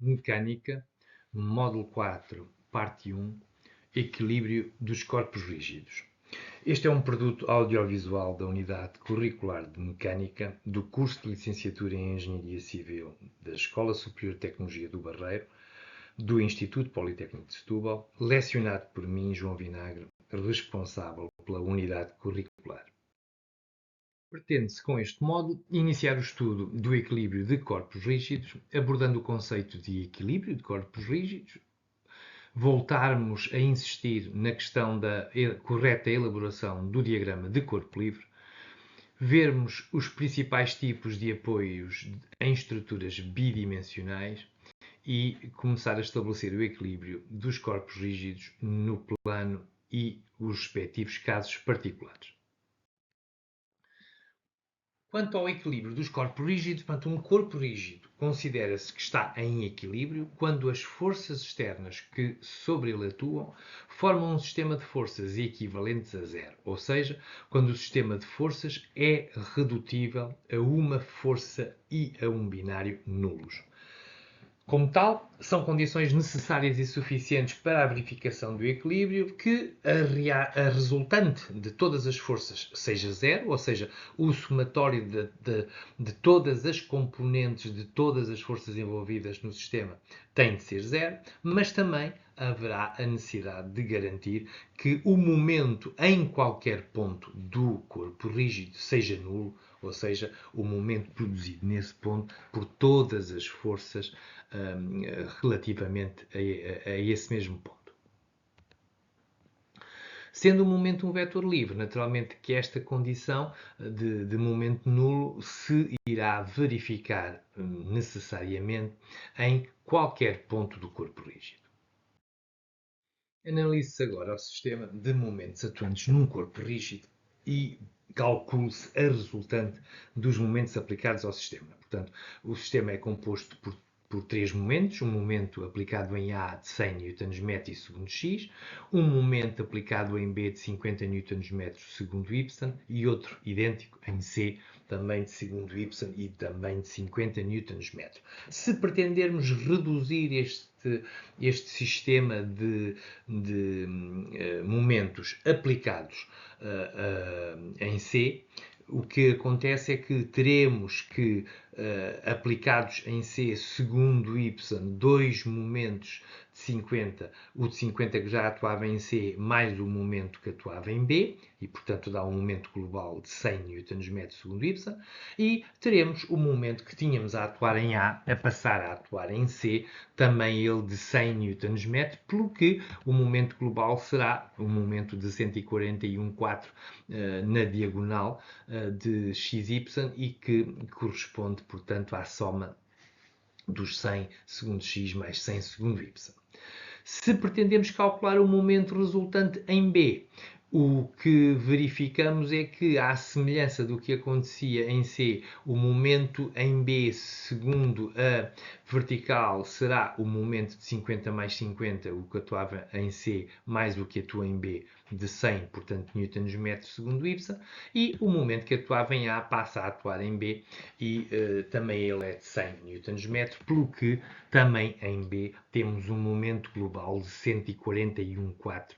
Mecânica, Módulo 4, Parte 1, Equilíbrio dos corpos rígidos. Este é um produto audiovisual da Unidade Curricular de Mecânica do curso de Licenciatura em Engenharia Civil da Escola Superior de Tecnologia do Barreiro, do Instituto Politécnico de Setúbal, lecionado por mim, João Vinagre, responsável pela Unidade Curricular. Pretende-se, com este módulo, iniciar o estudo do equilíbrio de corpos rígidos, abordando o conceito de equilíbrio de corpos rígidos, voltarmos a insistir na questão da correta elaboração do diagrama de corpo livre, vermos os principais tipos de apoios em estruturas bidimensionais e começar a estabelecer o equilíbrio dos corpos rígidos no plano e os respectivos casos particulares. Quanto ao equilíbrio dos corpos rígidos, portanto, um corpo rígido considera-se que está em equilíbrio quando as forças externas que sobre ele atuam formam um sistema de forças equivalentes a zero, ou seja, quando o sistema de forças é redutível a uma força e a um binário nulos. Como tal, são condições necessárias e suficientes para a verificação do equilíbrio que a resultante de todas as forças seja zero, ou seja, o somatório de todas as componentes de todas as forças envolvidas no sistema tem de ser zero, mas também haverá a necessidade de garantir que o momento em qualquer ponto do corpo rígido seja nulo, ou seja, o momento produzido nesse ponto por todas as forças relativamente a esse mesmo ponto. Sendo o momento um vetor livre, naturalmente que esta condição de momento nulo se irá verificar necessariamente em qualquer ponto do corpo rígido. Analise-se agora o sistema de momentos atuantes num corpo rígido e calcule-se a resultante dos momentos aplicados ao sistema. Portanto, o sistema é composto por três momentos, um momento aplicado em A de 100 Nm e segundo x, um momento aplicado em B de 50 Nm segundo y e outro idêntico em C, também de segundo y e também de 50 Nm. Se pretendermos reduzir este sistema de momentos aplicados em C, o que acontece é que teremos que, aplicados em C segundo y, dois momentos de 50, o de 50 que já atuava em C, mais o momento que atuava em B, e portanto dá um momento global de 100 Nm segundo y, e teremos o momento que tínhamos a atuar em A, a passar a atuar em C, também ele de 100 Nm, pelo que o momento global será um momento de 141,4 na diagonal de xy e que corresponde, portanto, à soma dos 100 segundo x mais 100 segundo y. Se pretendemos calcular o momento resultante em B, o que verificamos é que, à semelhança do que acontecia em C, o momento em B segundo a vertical será o momento de 50 mais 50, o que atuava em C, mais o que atua em B, de 100, portanto, Nm segundo y, e o momento que atuava em A passa a atuar em B e também ele é de 100 Nm, pelo que também em B temos um momento global de 141,4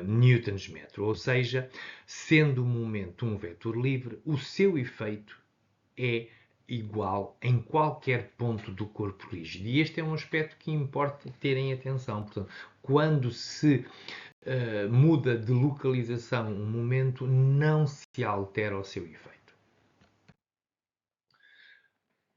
Nm, ou seja, sendo o momento um vetor livre, o seu efeito é igual em qualquer ponto do corpo rígido. E este é um aspecto que importa terem atenção. Portanto, quando se muda de localização um momento, não se altera o seu efeito.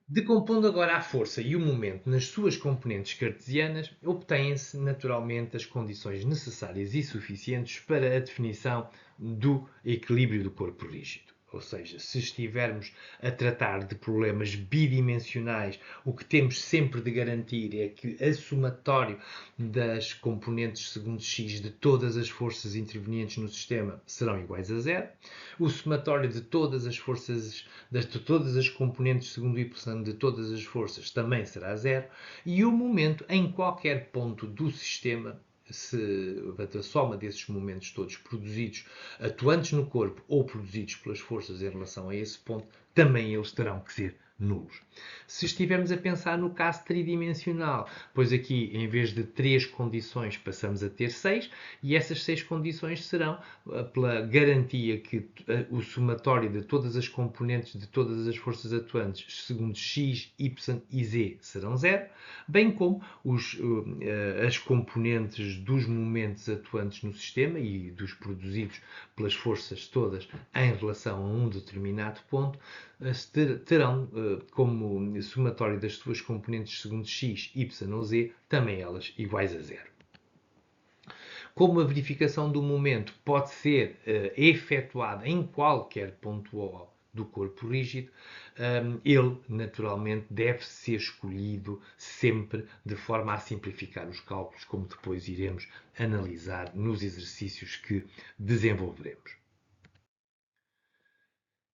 Decompondo agora a força e o momento nas suas componentes cartesianas, obtêm-se naturalmente as condições necessárias e suficientes para a definição do equilíbrio do corpo rígido. Ou seja, se estivermos a tratar de problemas bidimensionais, o que temos sempre de garantir é que a somatório das componentes segundo x de todas as forças intervenientes no sistema serão iguais a zero. O somatório de todas as forças, de todas as componentes segundo y de todas as forças também será zero. E o momento em qualquer ponto do sistema, a soma desses momentos todos produzidos, atuantes no corpo ou produzidos pelas forças em relação a esse ponto, também eles terão que ser nulos. Se estivermos a pensar no caso tridimensional, pois aqui, em vez de 3 condições, passamos a ter 6, e essas 6 condições serão pela garantia que o somatório de todas as componentes de todas as forças atuantes, segundo x, y e z, serão 0, bem como as componentes dos momentos atuantes no sistema e dos produzidos pelas forças todas em relação a um determinado ponto, terão como somatório das suas componentes segundo x, y ou z, também elas iguais a 0. Como a verificação do momento pode ser efetuada em qualquer ponto O do corpo rígido, ele naturalmente deve ser escolhido sempre de forma a simplificar os cálculos, como depois iremos analisar nos exercícios que desenvolveremos.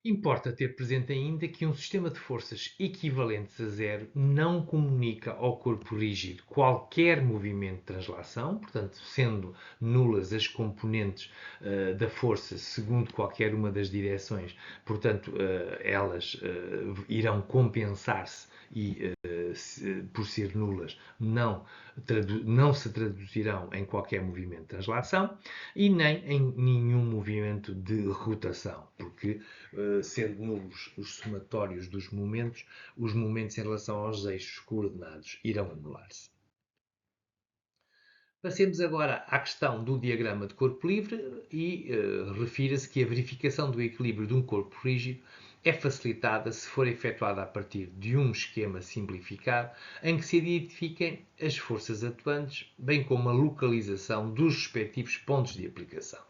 Importa ter presente ainda que um sistema de forças equivalentes a zero não comunica ao corpo rígido qualquer movimento de translação, portanto, sendo nulas as componentes da força segundo qualquer uma das direções, portanto, elas irão compensar-se e, por ser nulas, não se traduzirão em qualquer movimento de translação e nem em nenhum movimento de rotação, porque sendo nulos os somatórios dos momentos, os momentos em relação aos eixos coordenados irão anular-se. Passemos agora à questão do diagrama de corpo livre e refira-se que a verificação do equilíbrio de um corpo rígido é facilitada se for efetuada a partir de um esquema simplificado em que se identifiquem as forças atuantes, bem como a localização dos respectivos pontos de aplicação.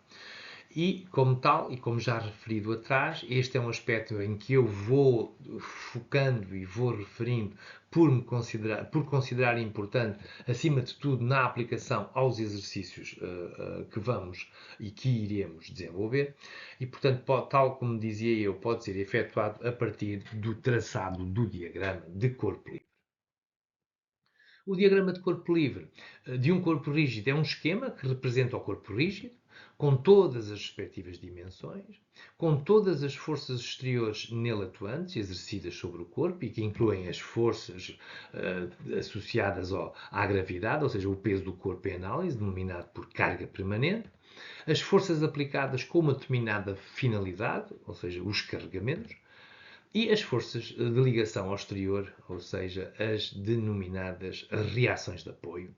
E, como tal, e como já referido atrás, este é um aspecto em que eu vou focando e vou referindo por considerar importante, acima de tudo, na aplicação aos exercícios que vamos e que iremos desenvolver. E, portanto, tal como dizia eu, pode ser efetuado a partir do traçado do diagrama de corpo livre. O diagrama de corpo livre de um corpo rígido é um esquema que representa o corpo rígido, com todas as respectivas dimensões, com todas as forças exteriores nele atuantes, exercidas sobre o corpo, e que incluem as forças associadas à gravidade, ou seja, o peso do corpo em análise, denominado por carga permanente, as forças aplicadas com uma determinada finalidade, ou seja, os carregamentos, e as forças de ligação ao exterior, ou seja, as denominadas reações de apoio.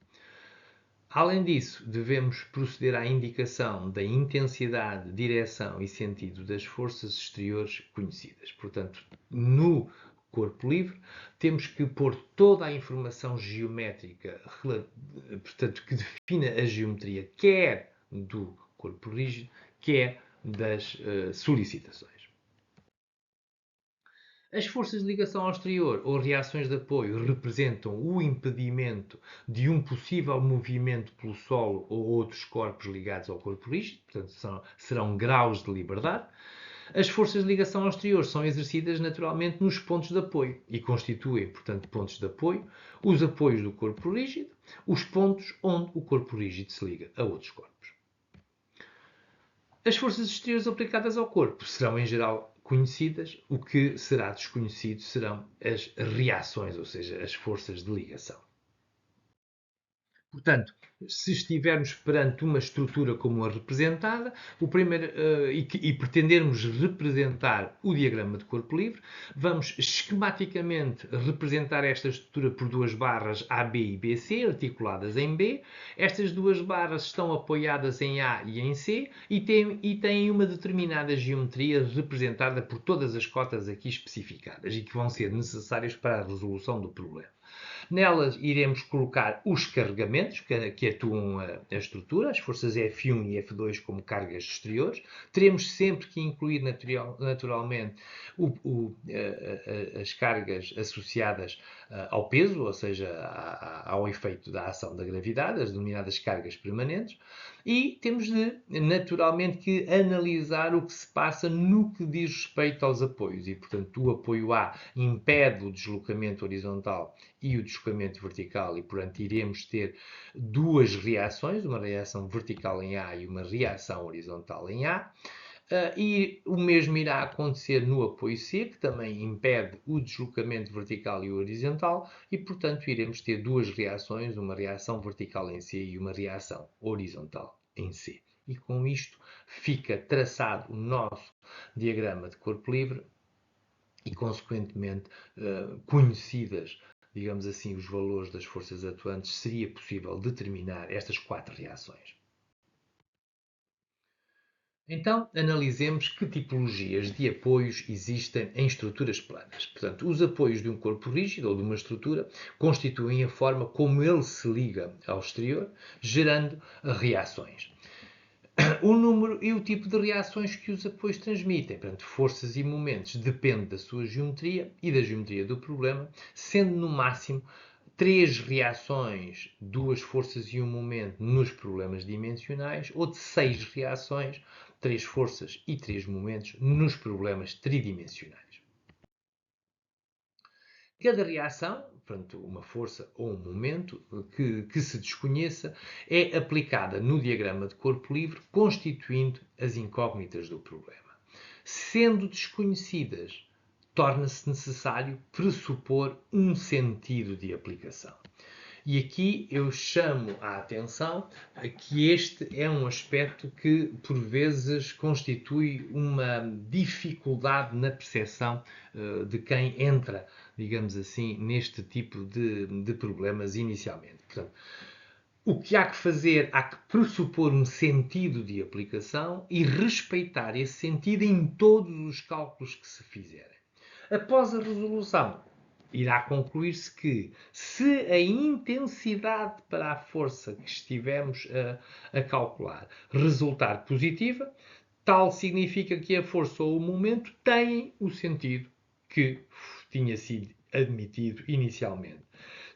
Além disso, devemos proceder à indicação da intensidade, direção e sentido das forças exteriores conhecidas. Portanto, no corpo livre, temos que pôr toda a informação geométrica, portanto, que defina a geometria, quer do corpo rígido, quer das solicitações. As forças de ligação ao exterior ou reações de apoio representam o impedimento de um possível movimento pelo solo ou outros corpos ligados ao corpo rígido, portanto serão graus de liberdade. As forças de ligação ao exterior são exercidas naturalmente nos pontos de apoio e constituem, portanto, pontos de apoio, os apoios do corpo rígido, os pontos onde o corpo rígido se liga a outros corpos. As forças exteriores aplicadas ao corpo serão, em geral, conhecidas. O que será desconhecido serão as reações, ou seja, as forças de ligação. Portanto, se estivermos perante uma estrutura como a representada, e pretendermos representar o diagrama de corpo livre, vamos esquematicamente representar esta estrutura por duas barras AB e BC, articuladas em B. Estas duas barras estão apoiadas em A e em C e têm uma determinada geometria representada por todas as cotas aqui especificadas e que vão ser necessárias para a resolução do problema. Nelas iremos colocar os carregamentos que atuam a estrutura, as forças F1 e F2 como cargas exteriores. Teremos sempre que incluir naturalmente as cargas associadas ao peso, ou seja, ao efeito da ação da gravidade, as denominadas cargas permanentes. E temos de, naturalmente, que analisar o que se passa no que diz respeito aos apoios. E, portanto, o apoio A impede o deslocamento horizontal e o deslocamento vertical, e, portanto, iremos ter duas reações, uma reação vertical em A e uma reação horizontal em A. E o mesmo irá acontecer no apoio C, que também impede o deslocamento vertical e horizontal, e portanto iremos ter duas reações, uma reação vertical em C e uma reação horizontal em C. E com isto fica traçado o nosso diagrama de corpo livre e, consequentemente, conhecidas, digamos assim, os valores das forças atuantes, seria possível determinar estas quatro reações. Então, analisemos que tipologias de apoios existem em estruturas planas. Portanto, os apoios de um corpo rígido ou de uma estrutura constituem a forma como ele se liga ao exterior, gerando reações. O número e o tipo de reações que os apoios transmitem, portanto, forças e momentos, depende da sua geometria e da geometria do problema, sendo no máximo 3 reações, 2 forças e um momento nos problemas dimensionais, ou de 6 reações, 3 forças e 3 momentos nos problemas tridimensionais. Cada reação, portanto, uma força ou um momento que se desconheça, é aplicada no diagrama de corpo livre, constituindo as incógnitas do problema. Sendo desconhecidas, torna-se necessário pressupor um sentido de aplicação. E aqui eu chamo a atenção que este é um aspecto que, por vezes, constitui uma dificuldade na percepção de quem entra, digamos assim, neste tipo de problemas inicialmente. Portanto, o que há que fazer? Há que pressupor um sentido de aplicação e respeitar esse sentido em todos os cálculos que se fizerem. Após a resolução, irá concluir-se que, se a intensidade para a força que estivemos a calcular resultar positiva, tal significa que a força ou o momento têm o sentido que tinha sido admitido inicialmente.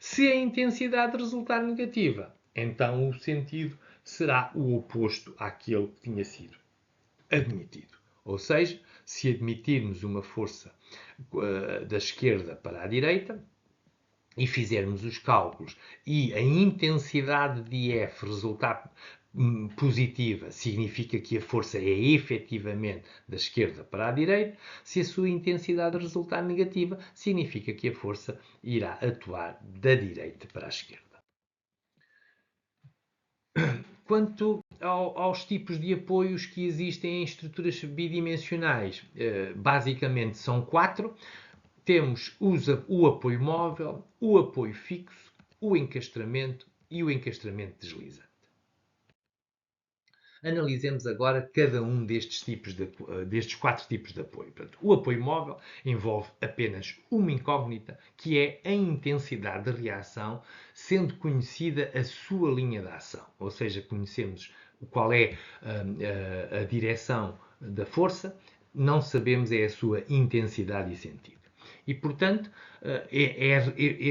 Se a intensidade resultar negativa, então o sentido será o oposto àquele que tinha sido admitido. Ou seja, se admitirmos uma força da esquerda para a direita e fizermos os cálculos e a intensidade de F resultar positiva, significa que a força é efetivamente da esquerda para a direita. Se a sua intensidade resultar negativa, significa que a força irá atuar da direita para a esquerda. Quanto aos tipos de apoios que existem em estruturas bidimensionais, basicamente são 4. Temos o apoio móvel, o apoio fixo, o encastramento e o encastramento deslizante. Analisemos agora cada um destes 4 tipos de apoio. Portanto, o apoio móvel envolve apenas uma incógnita, que é a intensidade de reação, sendo conhecida a sua linha de ação. Ou seja, conhecemos qual é a direção da força, não sabemos é a sua intensidade e sentido. E, portanto,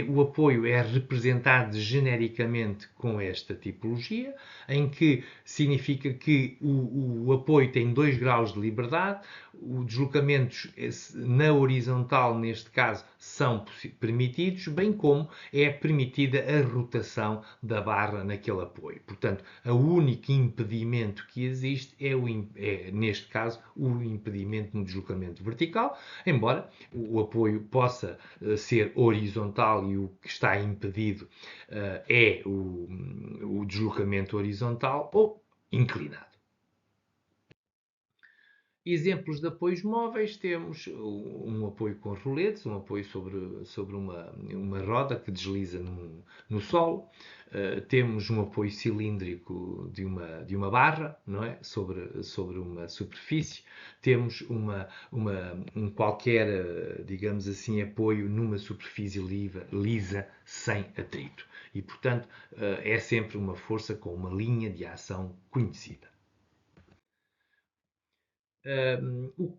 o apoio é representado genericamente com esta tipologia, em que significa que o apoio tem 2 graus de liberdade, os deslocamentos na horizontal, neste caso, são permitidos, bem como é permitida a rotação da barra naquele apoio. Portanto, o único impedimento que existe é, neste caso, o impedimento no deslocamento vertical, embora o apoio possa ser horizontal e o que está impedido é o deslocamento horizontal ou inclinado. Exemplos de apoios móveis, temos um apoio com roletes, um apoio sobre uma roda que desliza no solo. Temos um apoio cilíndrico de uma barra, não é? sobre uma superfície. Temos um qualquer, digamos assim, apoio numa superfície lisa, sem atrito. E, portanto, é sempre uma força com uma linha de ação conhecida.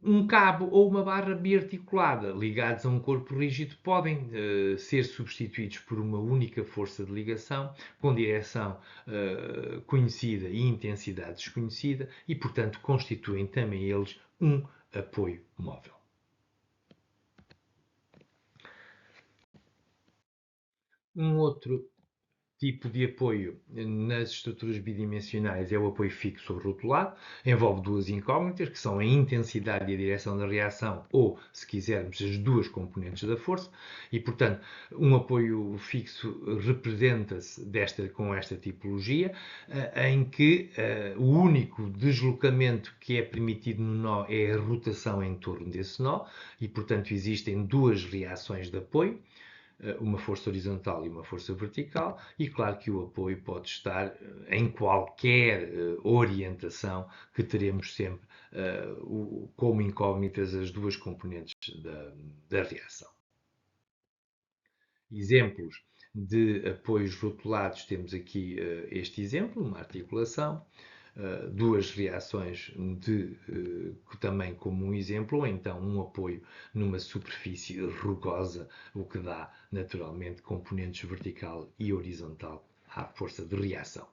Um cabo ou uma barra biarticulada ligados a um corpo rígido podem ser substituídos por uma única força de ligação com direção conhecida e intensidade desconhecida e, portanto, constituem também eles um apoio móvel. Um outro tipo de apoio nas estruturas bidimensionais é o apoio fixo ou rotulado, envolve duas incógnitas, que são a intensidade e a direção da reação, ou, se quisermos, as duas componentes da força, e, portanto, um apoio fixo representa-se com esta tipologia, em que o único deslocamento que é permitido no nó é a rotação em torno desse nó, e, portanto, existem duas reações de apoio, uma força horizontal e uma força vertical, e claro que o apoio pode estar em qualquer orientação, que teremos sempre como incógnitas as duas componentes da reação. Exemplos de apoios rotulados, temos aqui este exemplo, uma articulação, duas reações também como um exemplo, ou então um apoio numa superfície rugosa, o que dá naturalmente componentes vertical e horizontal à força de reação.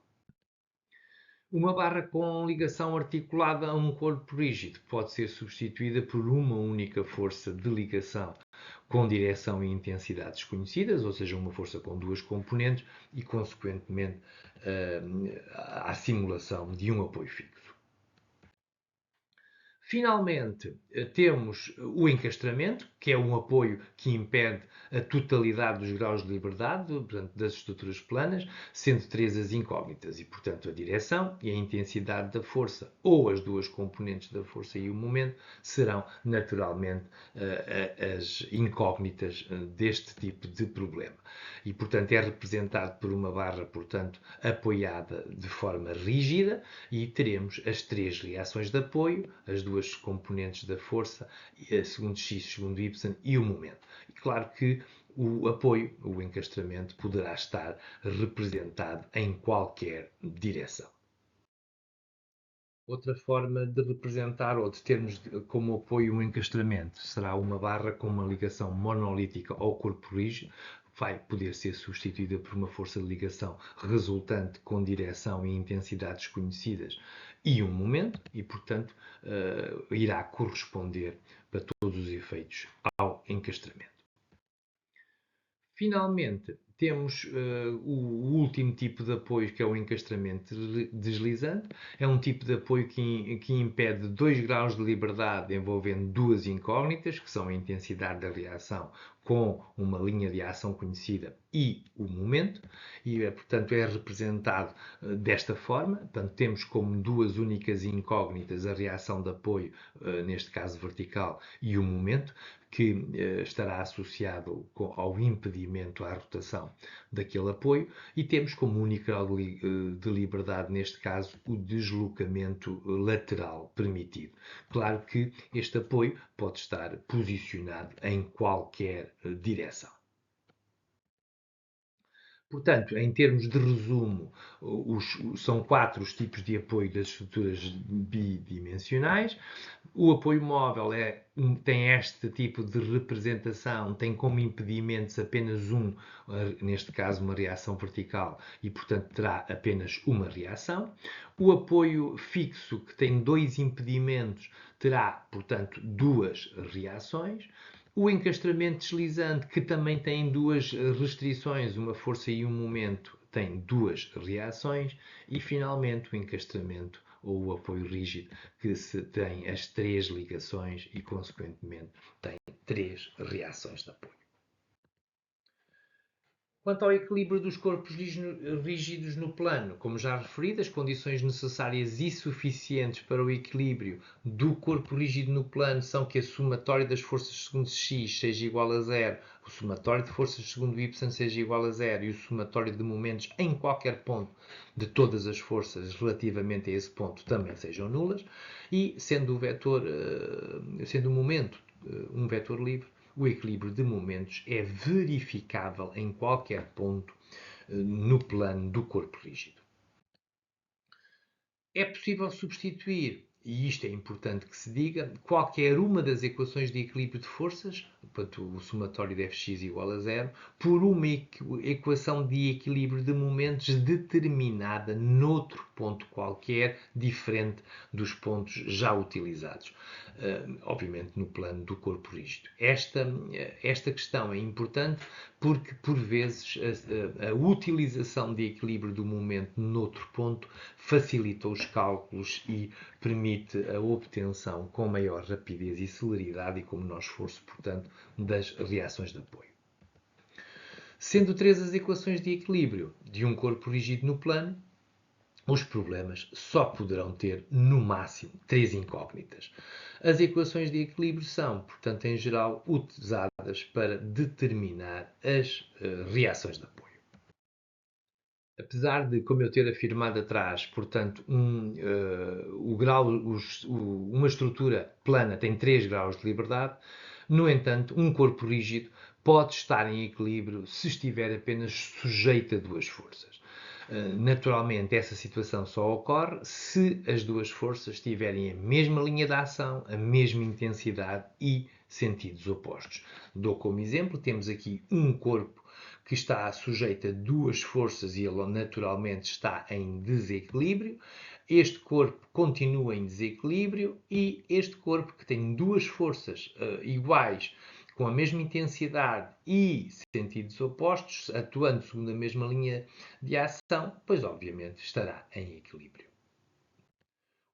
Uma barra com ligação articulada a um corpo rígido pode ser substituída por uma única força de ligação com direção e intensidade desconhecidas, ou seja, uma força com duas componentes e, consequentemente, a simulação de um apoio fixo. Finalmente, temos o encastramento, que é um apoio que impede a totalidade dos graus de liberdade, portanto, das estruturas planas, sendo três as incógnitas, e, portanto, a direção e a intensidade da força, ou as duas componentes da força e o momento, serão naturalmente as incógnitas deste tipo de problema. E, portanto, é representado por uma barra, portanto, apoiada de forma rígida, e teremos as três reações de apoio, as duas componentes da força, segundo x, segundo y, e o momento. E claro que o apoio, o encastramento, poderá estar representado em qualquer direção. Outra forma de representar ou de termos como apoio um encastramento será uma barra com uma ligação monolítica ao corpo rígido, vai poder ser substituída por uma força de ligação resultante com direção e intensidade desconhecidas e um momento, e, portanto, irá corresponder, para todos os efeitos, ao encastramento. Finalmente, temos o último tipo de apoio, que é o encastramento deslizante. É um tipo de apoio que impede 2 graus de liberdade envolvendo duas incógnitas, que são a intensidade da reação com uma linha de ação conhecida e o momento, e, portanto, é representado desta forma. Portanto, temos como duas únicas incógnitas a reação de apoio, neste caso vertical, e o momento, que estará associado ao impedimento à rotação daquele apoio, e temos como único grau de liberdade, neste caso, o deslocamento lateral permitido. Claro que este apoio pode estar posicionado em qualquer direção. Portanto, em termos de resumo, são 4 os tipos de apoio das estruturas bidimensionais. O apoio móvel tem este tipo de representação, tem como impedimentos apenas neste caso uma reação vertical, e, portanto, terá apenas uma reação. O apoio fixo, que tem 2 impedimentos, terá, portanto, 2 reações. O encastramento deslizante, que também tem 2 restrições, uma força e um momento, tem 2 reações. E, finalmente, o encastramento ou o apoio rígido, que tem as 3 ligações e, consequentemente, tem 3 reações de apoio. Quanto ao equilíbrio dos corpos rígidos no plano, como já referido, as condições necessárias e suficientes para o equilíbrio do corpo rígido no plano são que a somatória das forças segundo x seja igual a 0, o somatório de forças segundo y seja igual a 0 e o somatório de momentos em qualquer ponto de todas as forças relativamente a esse ponto também sejam nulas, e sendo o momento um vetor livre, o equilíbrio de momentos é verificável em qualquer ponto no plano do corpo rígido. É possível substituir, e isto é importante que se diga, qualquer uma das equações de equilíbrio de forças, portanto, o somatório de Fx igual a 0, por uma equação de equilíbrio de momentos determinada noutro ponto qualquer, diferente dos pontos já utilizados, obviamente no plano do corpo rígido. Esta questão é importante porque por vezes a utilização de equilíbrio do momento noutro ponto facilita os cálculos e permite a obtenção com maior rapidez e celeridade e com menor esforço, portanto, das reações de apoio. Sendo três as equações de equilíbrio de um corpo rígido no plano, os problemas só poderão ter, no máximo, três incógnitas. As equações de equilíbrio são, portanto, em geral, utilizadas para determinar as reações de apoio. Apesar de, como eu ter afirmado atrás, portanto, uma estrutura plana tem 3 graus de liberdade, no entanto, um corpo rígido pode estar em equilíbrio se estiver apenas sujeito a duas forças. Naturalmente, essa situação só ocorre se as duas forças tiverem a mesma linha de ação, a mesma intensidade e sentidos opostos. Dou como exemplo, temos aqui um corpo que está sujeito a duas forças e ele naturalmente está em desequilíbrio. Este corpo continua em desequilíbrio e este corpo que tem duas forças iguais, com a mesma intensidade e sentidos opostos, atuando segundo a mesma linha de ação, pois obviamente estará em equilíbrio.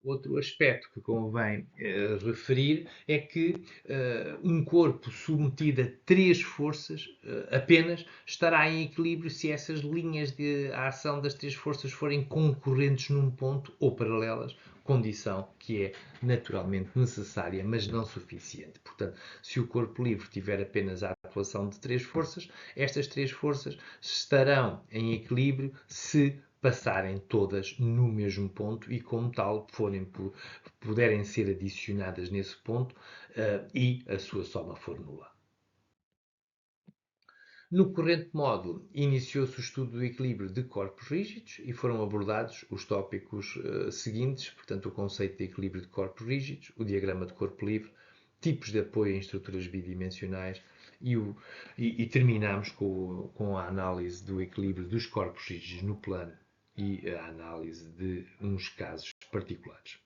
Outro aspecto que convém referir é que um corpo submetido a três forças apenas estará em equilíbrio se essas linhas de ação das três forças forem concorrentes num ponto ou paralelas, condição que é naturalmente necessária, mas não suficiente. Portanto, se o corpo livre tiver apenas a atuação de três forças, estas três forças estarão em equilíbrio se passarem todas no mesmo ponto e, como tal, puderem ser adicionadas nesse ponto e a sua soma for nula. No corrente modo, iniciou-se o estudo do equilíbrio de corpos rígidos e foram abordados os tópicos seguintes, portanto, o conceito de equilíbrio de corpos rígidos, o diagrama de corpo livre, tipos de apoio em estruturas bidimensionais e terminamos com a análise do equilíbrio dos corpos rígidos no plano e a análise de uns casos particulares.